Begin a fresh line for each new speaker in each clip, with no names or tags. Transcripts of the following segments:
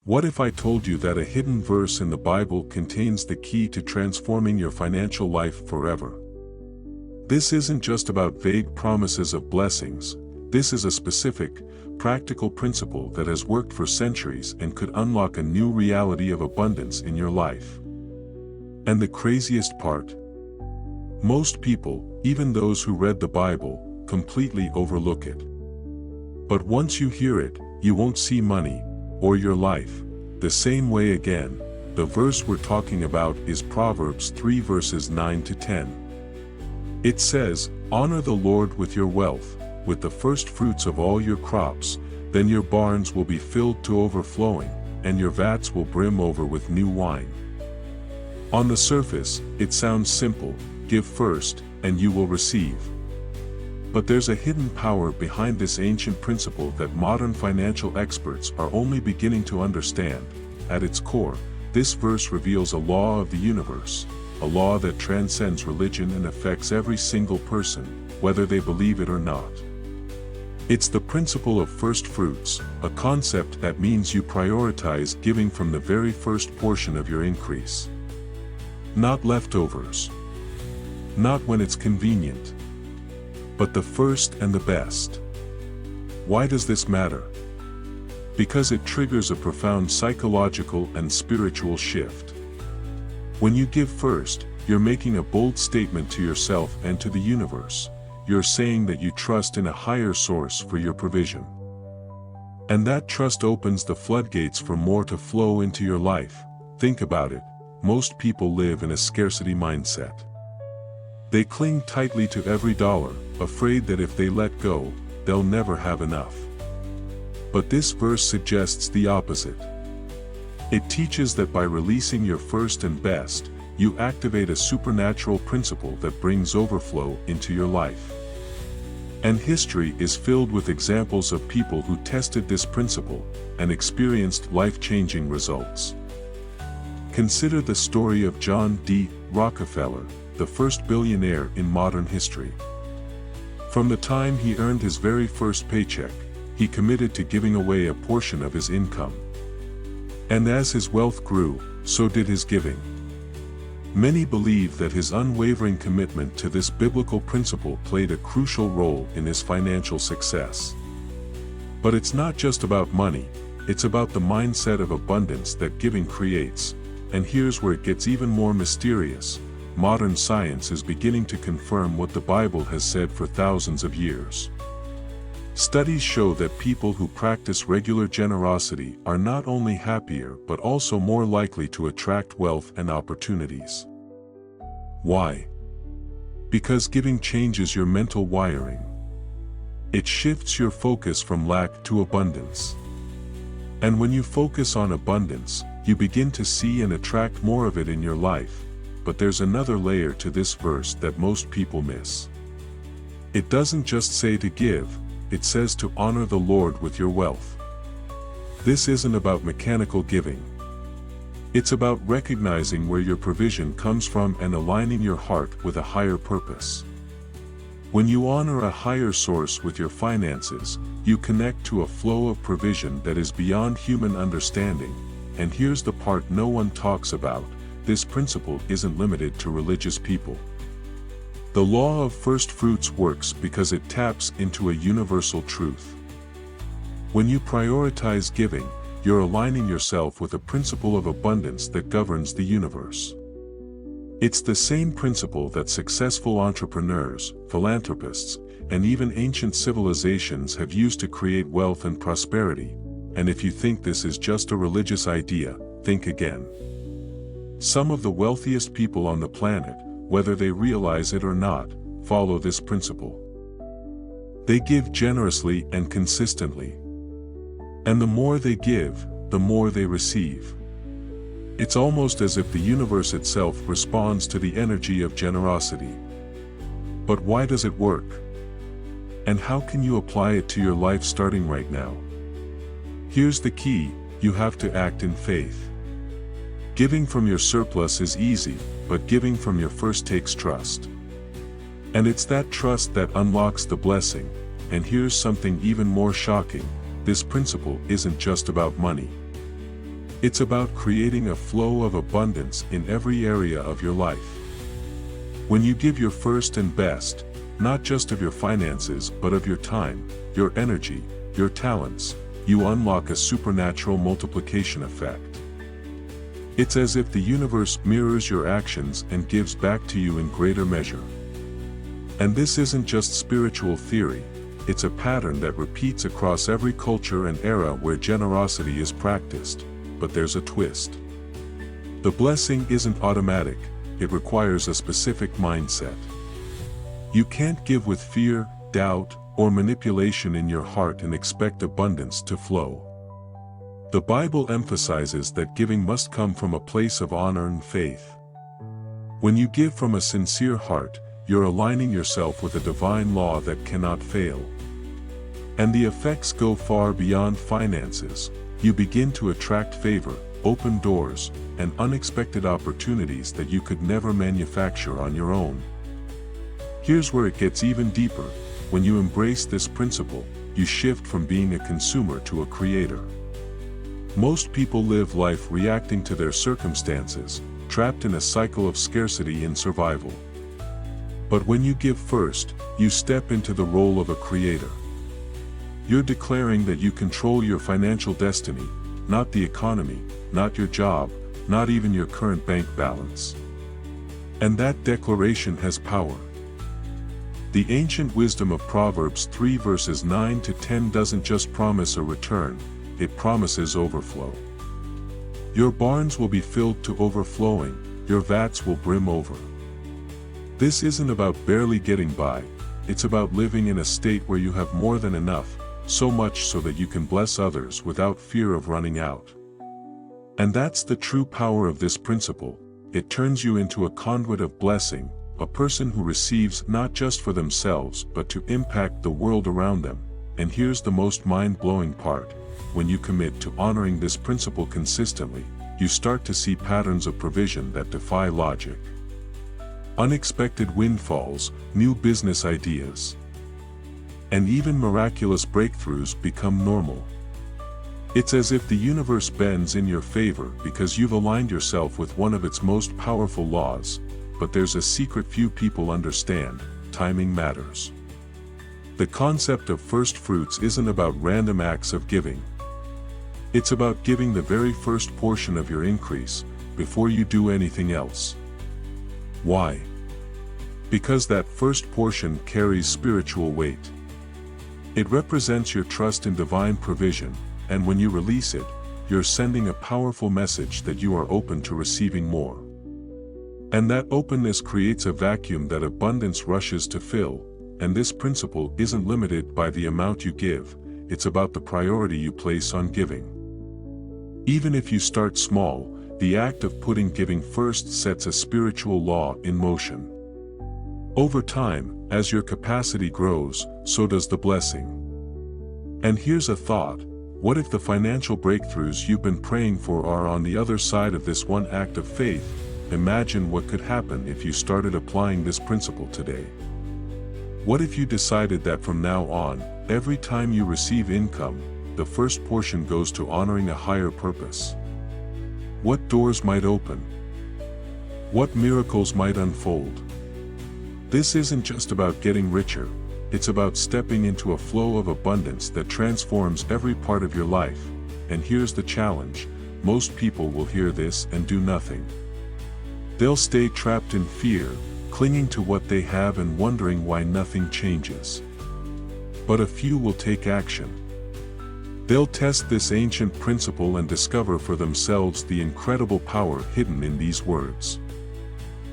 What if I told you that a hidden verse in the Bible contains the key to transforming your financial life forever? This isn't just about vague promises of blessings. This is a specific, practical principle that has worked for centuries and could unlock a new reality of abundance in your life. And the craziest part? Most people, even those who read the Bible, completely overlook it. But once you hear it, you won't see money, or your life, the same way again. The verse we're talking about is Proverbs 3 verses 9 to 10. It says, "Honor the Lord with your wealth, with the first fruits of all your crops, then your barns will be filled to overflowing, and your vats will brim over with new wine." On the surface, it sounds simple: give first, and you will receive. But there's a hidden power behind this ancient principle that modern financial experts are only beginning to understand. At its core, this verse reveals a law of the universe, a law that transcends religion and affects every single person, whether they believe it or not. It's the principle of first fruits, a concept that means you prioritize giving from the very first portion of your increase. Not leftovers. Not when it's convenient. But the first and the best. Why does this matter? Because it triggers a profound psychological and spiritual shift. When you give first, you're making a bold statement to yourself and to the universe. You're saying that you trust in a higher source for your provision. And that trust opens the floodgates for more to flow into your life. Think about it. Most people live in a scarcity mindset. They cling tightly to every dollar, afraid that if they let go, they'll never have enough. But this verse suggests the opposite. It teaches that by releasing your first and best, you activate a supernatural principle that brings overflow into your life. And history is filled with examples of people who tested this principle and experienced life-changing results. Consider the story of John D. Rockefeller, the first billionaire in modern history. From the time he earned his very first paycheck, he committed to giving away a portion of his income. And as his wealth grew, so did his giving. Many believe that his unwavering commitment to this biblical principle played a crucial role in his financial success. But it's not just about money, it's about the mindset of abundance that giving creates. And here's where it gets even more mysterious. Modern science is beginning to confirm what the Bible has said for thousands of years. Studies show that people who practice regular generosity are not only happier but also more likely to attract wealth and opportunities. Why? Because giving changes your mental wiring. It shifts your focus from lack to abundance. And when you focus on abundance, you begin to see and attract more of it in your life. But there's another layer to this verse that most people miss. It doesn't just say to give, it says to honor the Lord with your wealth. This isn't about mechanical giving. It's about recognizing where your provision comes from and aligning your heart with a higher purpose. When you honor a higher source with your finances, you connect to a flow of provision that is beyond human understanding. And here's the part no one talks about. This principle isn't limited to religious people. The law of first fruits works because it taps into a universal truth. When you prioritize giving, you're aligning yourself with a principle of abundance that governs the universe. It's the same principle that successful entrepreneurs, philanthropists, and even ancient civilizations have used to create wealth and prosperity. And if you think this is just a religious idea, think again. Some of the wealthiest people on the planet, whether they realize it or not, follow this principle. They give generously and consistently. And the more they give, the more they receive. It's almost as if the universe itself responds to the energy of generosity. But why does it work? And how can you apply it to your life starting right now? Here's the key: you have to act in faith. Giving from your surplus is easy, but giving from your first takes trust. And it's that trust that unlocks the blessing. And here's something even more shocking: this principle isn't just about money. It's about creating a flow of abundance in every area of your life. When you give your first and best, not just of your finances but of your time, your energy, your talents, you unlock a supernatural multiplication effect. It's as if the universe mirrors your actions and gives back to you in greater measure. And this isn't just spiritual theory, it's a pattern that repeats across every culture and era where generosity is practiced. But there's a twist. The blessing isn't automatic, it requires a specific mindset. You can't give with fear, doubt, or manipulation in your heart and expect abundance to flow. The Bible emphasizes that giving must come from a place of honor and faith. When you give from a sincere heart, you're aligning yourself with a divine law that cannot fail. And the effects go far beyond finances. You begin to attract favor, open doors, and unexpected opportunities that you could never manufacture on your own. Here's where it gets even deeper. When you embrace this principle, you shift from being a consumer to a creator. Most people live life reacting to their circumstances, trapped in a cycle of scarcity and survival. But when you give first, you step into the role of a creator. You're declaring that you control your financial destiny, not the economy, not your job, not even your current bank balance. And that declaration has power. The ancient wisdom of Proverbs 3 verses 9 to 10 doesn't just promise a return, it promises overflow. Your barns will be filled to overflowing, your vats will brim over. This isn't about barely getting by, it's about living in a state where you have more than enough, so much so that you can bless others without fear of running out. And that's the true power of this principle. It turns you into a conduit of blessing, a person who receives not just for themselves but to impact the world around them. And here's the most mind-blowing part. When you commit to honoring this principle consistently, you start to see patterns of provision that defy logic. Unexpected windfalls, new business ideas, and even miraculous breakthroughs become normal. It's as if the universe bends in your favor because you've aligned yourself with one of its most powerful laws. But there's a secret few people understand: timing matters. The concept of first fruits isn't about random acts of giving. It's about giving the very first portion of your increase, before you do anything else. Why? Because that first portion carries spiritual weight. It represents your trust in divine provision, and when you release it, you're sending a powerful message that you are open to receiving more. And that openness creates a vacuum that abundance rushes to fill, and this principle isn't limited by the amount you give, it's about the priority you place on giving. Even if you start small, the act of putting giving first sets a spiritual law in motion. Over time, as your capacity grows, so does the blessing. And here's a thought: what if the financial breakthroughs you've been praying for are on the other side of this one act of faith? Imagine what could happen if you started applying this principle today. What if you decided that from now on, every time you receive income, the first portion goes to honoring a higher purpose? What doors might open? What miracles might unfold? This isn't just about getting richer, it's about stepping into a flow of abundance that transforms every part of your life. And here's the challenge: most people will hear this and do nothing. They'll stay trapped in fear, clinging to what they have and wondering why nothing changes. But a few will take action. They'll test this ancient principle and discover for themselves the incredible power hidden in these words.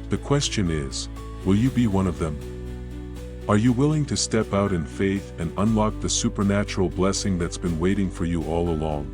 The question is, will you be one of them? Are you willing to step out in faith and unlock the supernatural blessing that's been waiting for you all along?